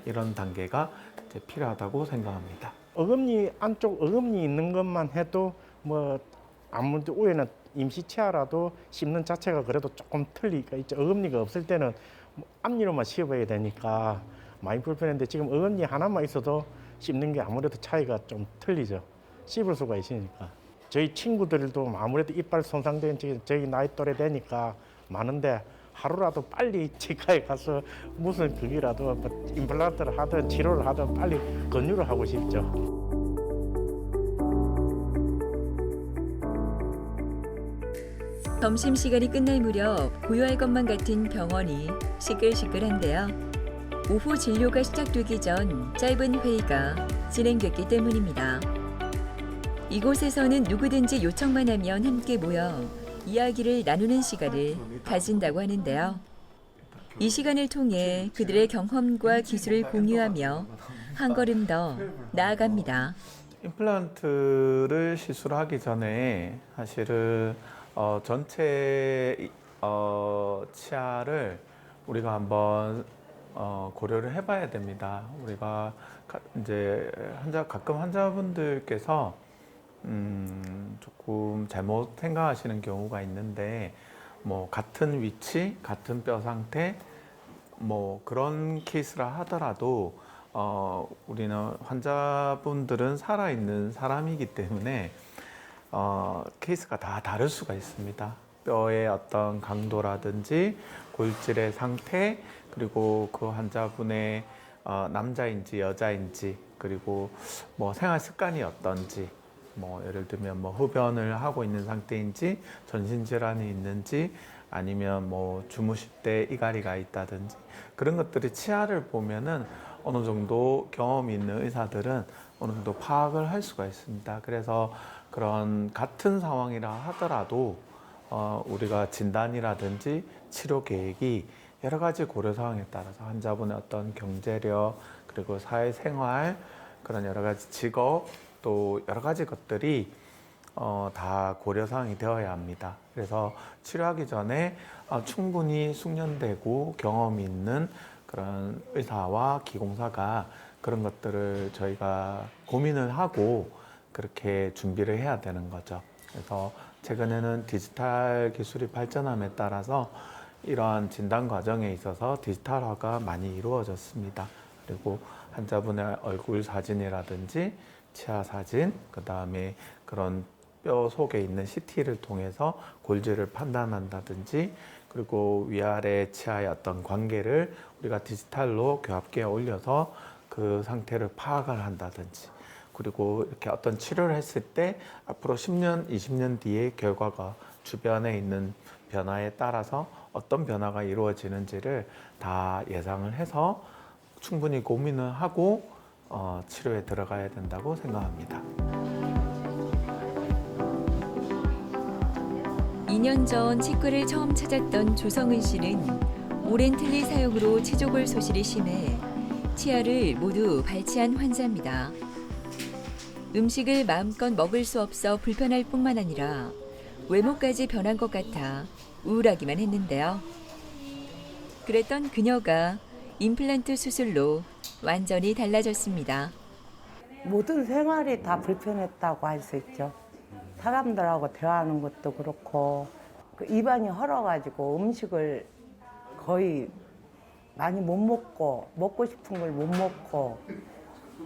이런 단계가 이제 이제 필요하다고 생각합니다. 어금니 안쪽 어금니 있는 것만 해도 뭐 아무래도 위에는 임시 치아라도 씹는 자체가 그래도 조금 틀리가 있죠. 어금니가 없을 때는 뭐 앞니로만 씹어야 되니까 많이 불편했는데 지금 어금니 하나만 있어도 씹는 게 아무래도 차이가 좀 틀리죠. 씹을 수가 있으니까. 저희 친구들도 아무래도 이빨 손상된 저희 나이 또래 되니까 많은데 하루라도 빨리 치과에 가서 무슨 그기라도 뭐 임플란트를 하든 치료를 하든 빨리 권유를 하고 싶죠. 점심시간이 끝날 무렵 고요할 것만 같은 병원이 시끌시끌한데요. 오후 진료가 시작되기 전 짧은 회의가 진행됐기 때문입니다. 이곳에서는 누구든지 요청만 하면 함께 모여 이야기를 나누는 시간을 가진다고 하는데요. 이 시간을 통해 그들의 경험과 기술을 공유하며 한 걸음 더 나아갑니다. 임플란트를 시술하기 전에 사실은 전체 치아를 우리가 한번 고려를 해봐야 됩니다. 우리가 이제 가끔 환자분들께서 조금 잘못 생각하시는 경우가 있는데 뭐 같은 위치, 같은 뼈 상태 뭐 그런 케이스라 하더라도 우리는 환자분들은 살아있는 사람이기 때문에 케이스가 다 다를 수가 있습니다. 뼈의 어떤 강도라든지 골질의 상태 그리고 그 환자분의 남자인지 여자인지 그리고 뭐 생활 습관이 어떤지 뭐 예를 들면 뭐 흡연을 하고 있는 상태인지 전신 질환이 있는지 아니면 뭐 주무실 때 이갈이가 있다든지 그런 것들이 치아를 보면은 어느 정도 경험이 있는 의사들은 어느 정도 파악을 할 수가 있습니다. 그래서 그런 같은 상황이라 하더라도 우리가 진단이라든지 치료 계획이 여러 가지 고려 사항에 따라서 환자분의 어떤 경제력 그리고 사회생활 그런 여러 가지 직업 또 여러 가지 것들이 다 고려 사항이 되어야 합니다. 그래서 치료하기 전에 충분히 숙련되고 경험이 있는 그런 의사와 기공사가 그런 것들을 저희가 고민을 하고 그렇게 준비를 해야 되는 거죠. 그래서 최근에는 디지털 기술이 발전함에 따라서 이러한 진단 과정에 있어서 디지털화가 많이 이루어졌습니다. 그리고 환자분의 얼굴 사진이라든지 치아 사진, 그 다음에 그런 뼈 속에 있는 CT를 통해서 골질을 판단한다든지 그리고 위아래 치아의 어떤 관계를 우리가 디지털로 교합기에 올려서 그 상태를 파악을 한다든지 그리고 이렇게 어떤 치료를 했을 때 앞으로 10년, 20년 뒤에 결과가 주변에 있는 변화에 따라서 어떤 변화가 이루어지는지를 다 예상을 해서 충분히 고민을 하고 치료에 들어가야 된다고 생각합니다. 2년 전 치과를 처음 찾았던 조성은 씨는 오랜 틀니 사용으로 치조골 소실이 심해 치아를 모두 발치한 환자입니다. 음식을 마음껏 먹을 수 없어 불편할 뿐만 아니라 외모까지 변한 것 같아 우울하기만 했는데요. 그랬던 그녀가 임플란트 수술로 완전히 달라졌습니다. 모든 생활이 다 불편했다고 할 수 있죠. 사람들하고 대화하는 것도 그렇고 그 입안이 헐어가지고 음식을 거의 많이 못 먹고 먹고 싶은 걸 못 먹고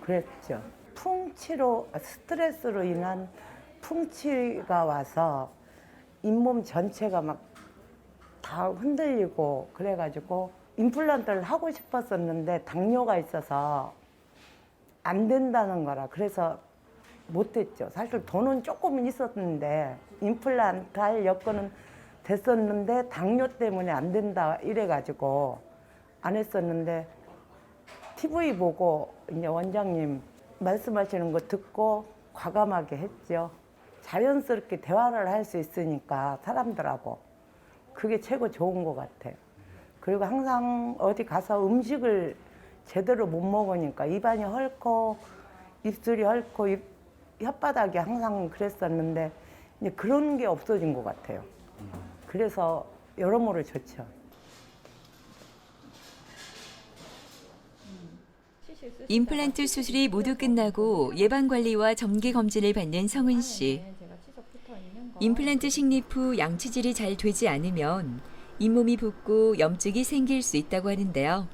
그랬죠. 풍치로 스트레스로 인한 풍치가 와서 잇몸 전체가 막 다 흔들리고 그래가지고 임플란트를 하고 싶었었는데 당뇨가 있어서 안 된다는 거라 그래서 못했죠. 사실 돈은 조금은 있었는데 임플란트 할 여건은 됐었는데 당뇨 때문에 안 된다 이래가지고 안 했었는데 TV 보고 이제 원장님 말씀하시는 거 듣고 과감하게 했죠. 자연스럽게 대화를 할 수 있으니까 사람들하고 그게 최고 좋은 것 같아요. 그리고 항상 어디 가서 음식을 제대로 못 먹으니까 입안이 헐고 입술이 헐고 혓바닥이 항상 그랬었는데 이제 그런 게 없어진 것 같아요. 그래서 여러모로 좋죠. 임플란트 수술이 모두 끝나고 예방관리와 정기검진을 받는 성은 씨. 임플란트 식립 후 양치질이 잘 되지 않으면 잇몸이 붓고 염증이 생길 수 있다고 하는데요.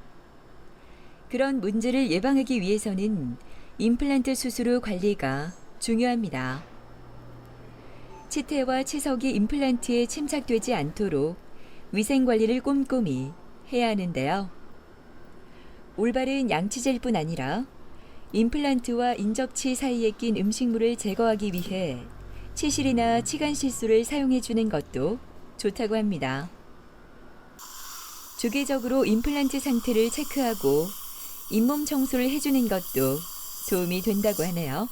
그런 문제를 예방하기 위해서는 임플란트 수술 후 관리가 중요합니다. 치태와 치석이 임플란트에 침착되지 않도록 위생관리를 꼼꼼히 해야 하는데요. 올바른 양치질뿐 아니라 임플란트와 인접치 사이에 낀 음식물을 제거하기 위해 치실이나 치간실수를 사용해주는 것도 좋다고 합니다. 주기적으로 임플란트 상태를 체크하고 잇몸 청소를 해주는 것도 도움이 된다고 하네요.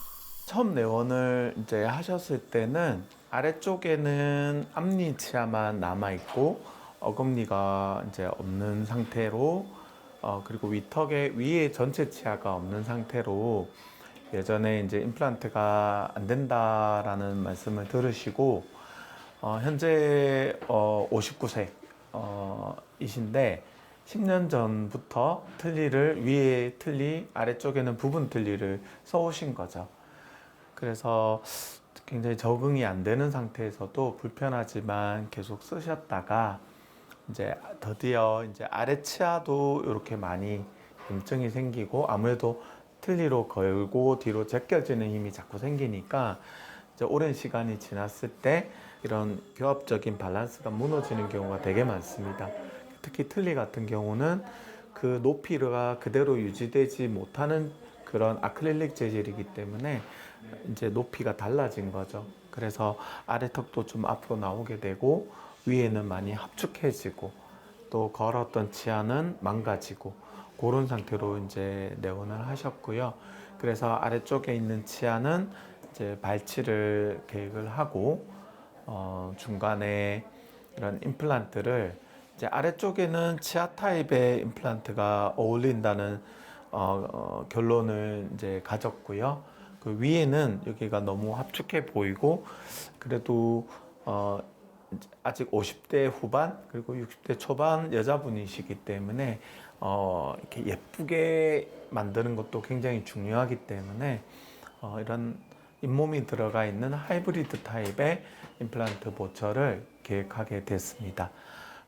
처음 내원을 이제 하셨을 때는 아래쪽에는 앞니 치아만 남아 있고 어금니가 이제 없는 상태로 그리고 위턱에 위에 전체 치아가 없는 상태로 예전에 이제 임플란트가 안 된다라는 말씀을 들으시고 현재 59세 이신데 10년 전부터 틀니를 위에 틀니 아래쪽에는 부분 틀니를 써오신 거죠. 그래서 굉장히 적응이 안 되는 상태에서도 불편하지만 계속 쓰셨다가 이제 드디어 이제 아래 치아도 이렇게 많이 염증이 생기고 아무래도 틀니로 걸고 뒤로 제껴지는 힘이 자꾸 생기니까 이제 오랜 시간이 지났을 때 이런 교합적인 밸런스가 무너지는 경우가 되게 많습니다. 특히 틀니 같은 경우는 그 높이가 그대로 유지되지 못하는 그런 아크릴릭 재질이기 때문에 이제 높이가 달라진 거죠. 그래서 아래턱도 좀 앞으로 나오게 되고 위에는 많이 합축해지고 또 걸었던 치아는 망가지고 그런 상태로 이제 내원을 하셨고요. 그래서 아래쪽에 있는 치아는 이제 발치를 계획을 하고 중간에 이런 임플란트를 이제 아래쪽에는 치아 타입의 임플란트가 어울린다는 결론을 이제 가졌고요. 그 위에는 여기가 너무 합축해 보이고 그래도 아직 50대 후반 그리고 60대 초반 여자분이시기 때문에 이렇게 예쁘게 만드는 것도 굉장히 중요하기 때문에 이런 잇몸이 들어가 있는 하이브리드 타입의 임플란트 보철을 계획하게 됐습니다.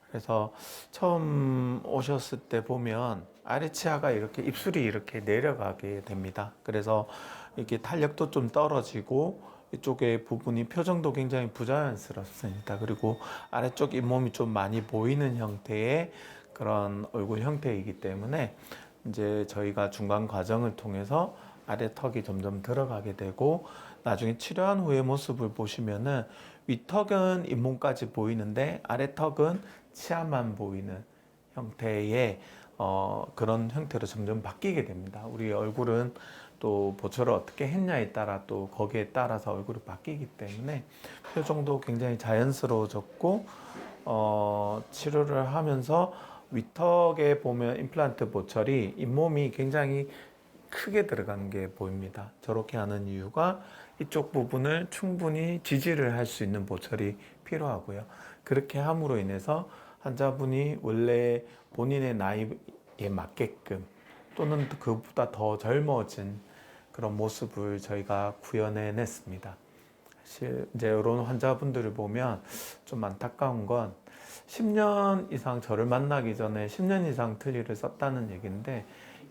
그래서 처음 오셨을 때 보면 아래 치아가 이렇게 입술이 이렇게 내려가게 됩니다. 그래서 이렇게 탄력도 좀 떨어지고 이쪽의 부분이 표정도 굉장히 부자연스럽습니다. 그리고 아래쪽 잇몸이 좀 많이 보이는 형태의 그런 얼굴 형태이기 때문에 이제 저희가 중간 과정을 통해서 아래 턱이 점점 들어가게 되고 나중에 치료한 후의 모습을 보시면은 위턱은 잇몸까지 보이는데 아래 턱은 치아만 보이는 형태의 그런 형태로 점점 바뀌게 됩니다. 우리 얼굴은 또 보철을 어떻게 했냐에 따라 또 거기에 따라서 얼굴이 바뀌기 때문에 표정도 굉장히 자연스러워졌고 치료를 하면서 위턱에 보면 임플란트 보철이 잇몸이 굉장히 크게 들어간 게 보입니다. 저렇게 하는 이유가 이쪽 부분을 충분히 지지를 할 수 있는 보철이 필요하고요. 그렇게 함으로 인해서 환자분이 원래 본인의 나이에 맞게끔 또는 그보다 더 젊어진 그런 모습을 저희가 구현해냈습니다. 사실 이제 이런 환자분들을 보면 좀 안타까운 건 10년 이상 저를 만나기 전에 10년 이상 틀니를 썼다는 얘기인데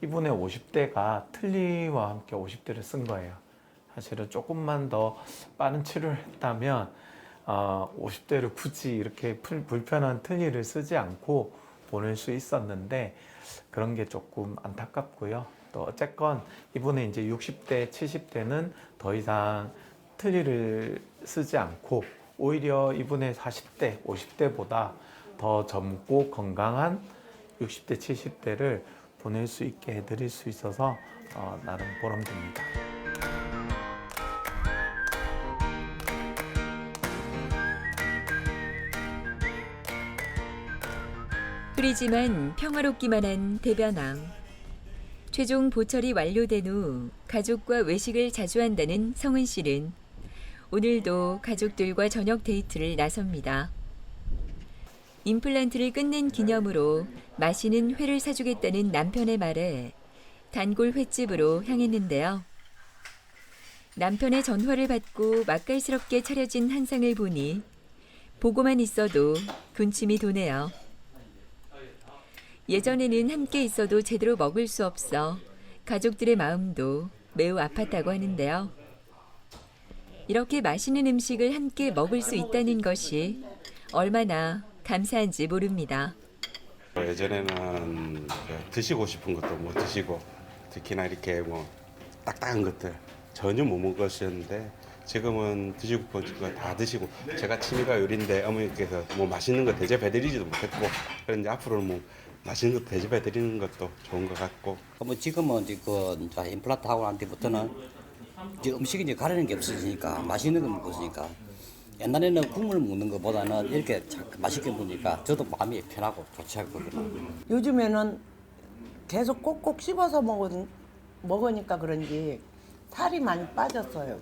이분의 50대가 틀니와 함께 50대를 쓴 거예요. 사실은 조금만 더 빠른 치료를 했다면 50대를 굳이 이렇게 불편한 틀니를 쓰지 않고 보낼 수 있었는데 그런 게 조금 안타깝고요. 또 어쨌건 이분의 이제 60대, 70대는 더 이상 틀니를 쓰지 않고 오히려 이분의 40대, 50대보다 더 젊고 건강한 60대, 70대를 보낼 수 있게 해드릴 수 있어서 나름 보람됩니다. 흐리지만 평화롭기만 한 대변왕. 최종 보철이 완료된 후 가족과 외식을 자주 한다는 성은 씨는 오늘도 가족들과 저녁 데이트를 나섭니다. 임플란트를 끝낸 기념으로 맛있는 회를 사주겠다는 남편의 말에 단골 횟집으로 향했는데요. 남편의 전화를 받고 맛깔스럽게 차려진 한상을 보니 보고만 있어도 군침이 도네요. 예전에는 함께 있어도 제대로 먹을 수 없어 가족들의 마음도 매우 아팠다고 하는데요. 이렇게 맛있는 음식을 함께 먹을 수 있다는 것이 얼마나 감사한지 모릅니다. 예전에는 드시고 싶은 것도 못 드시고 특히나 이렇게 뭐 딱딱한 것들 전혀 못 먹었었는데 지금은 드시고 싶은 거 다 드시고 제가 취미가 요리인데 어머니께서 뭐 맛있는 거 대접해드리지도 못했고 그런데 앞으로는 뭐 맛있는 거 대접해드리는 것도 좋은 것 같고 뭐 지금은 이제 임플란트 하고 난 뒤부터는 이제 음식이 이제 가리는 게 없어지니까 맛있는 거 먹고 있으니까 옛날에는 국물 먹는 것보다는 이렇게 맛있게 먹으니까 저도 마음이 편하고 좋지 않거든요. 요즘에는 계속 꼭꼭 씹어서 먹으니까 그런지 살이 많이 빠졌어요.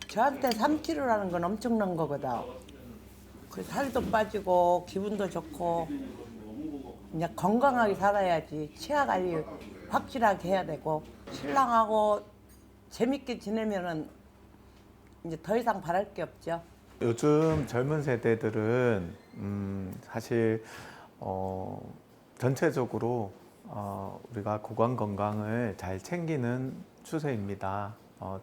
저한테 3kg라는 건 엄청난 거거든. 그 살도 빠지고 기분도 좋고 이제 건강하게 살아야지. 치아 관리 확실하게 해야 되고 신랑하고 재밌게 지내면은 이제 더 이상 바랄 게 없죠. 요즘 젊은 세대들은 사실 전체적으로 우리가 구강 건강을 잘 챙기는 추세입니다.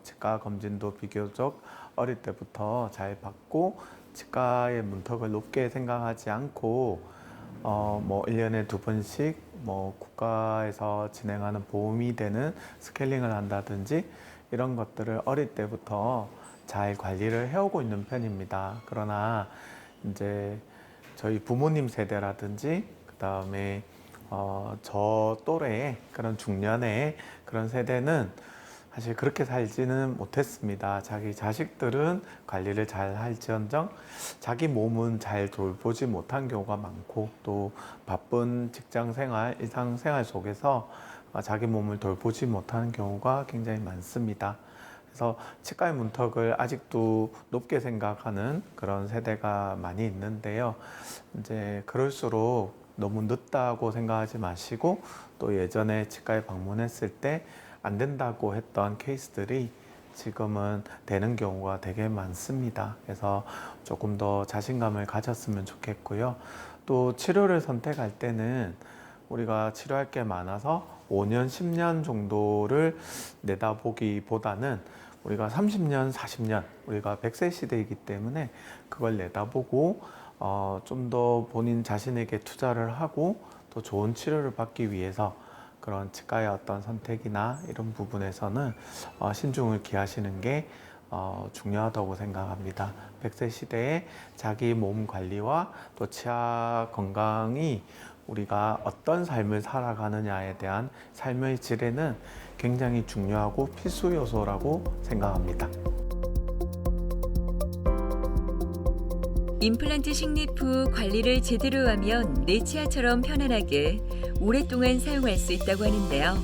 치과 검진도 비교적 어릴 때부터 잘 받고 치과의 문턱을 높게 생각하지 않고 뭐 1년에 2번씩 뭐 국가에서 진행하는 보험이 되는 스케일링을 한다든지 이런 것들을 어릴 때부터 잘 관리를 해오고 있는 편입니다. 그러나 이제 저희 부모님 세대라든지 그다음에 저 또래의 그런 중년의 그런 세대는 사실 그렇게 살지는 못했습니다. 자기 자식들은 관리를 잘 할지언정 자기 몸은 잘 돌보지 못한 경우가 많고 또 바쁜 직장 생활, 일상 생활 속에서 자기 몸을 돌보지 못하는 경우가 굉장히 많습니다. 그래서 치과의 문턱을 아직도 높게 생각하는 그런 세대가 많이 있는데요. 이제 그럴수록 너무 늦다고 생각하지 마시고 또 예전에 치과에 방문했을 때 안 된다고 했던 케이스들이 지금은 되는 경우가 되게 많습니다. 그래서 조금 더 자신감을 가졌으면 좋겠고요. 또 치료를 선택할 때는 우리가 치료할 게 많아서 5년, 10년 정도를 내다보기보다는 우리가 30년, 40년, 우리가 100세 시대이기 때문에 그걸 내다보고 좀 더 본인 자신에게 투자를 하고 또 좋은 치료를 받기 위해서 그런 치과의 어떤 선택이나 이런 부분에서는 신중을 기하시는 게 중요하다고 생각합니다. 100세 시대에 자기 몸 관리와 또 치아 건강이 우리가 어떤 삶을 살아가느냐에 대한 삶의 질에는 굉장히 중요하고 필수 요소라고 생각합니다. 임플란트 식립 후 관리를 제대로 하면 내 치아처럼 편안하게 오랫동안 사용할 수 있다고 하는데요.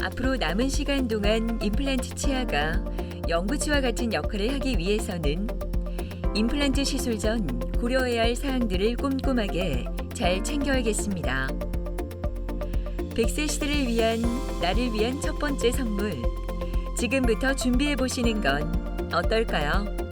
앞으로 남은 시간 동안 임플란트 치아가 영구치와 같은 역할을 하기 위해서는 임플란트 시술 전 고려해야 할 사항들을 꼼꼼하게 잘 챙겨야겠습니다. 100세 시대를 위한 나를 위한 첫 번째 선물. 지금부터 준비해 보시는 건 어떨까요?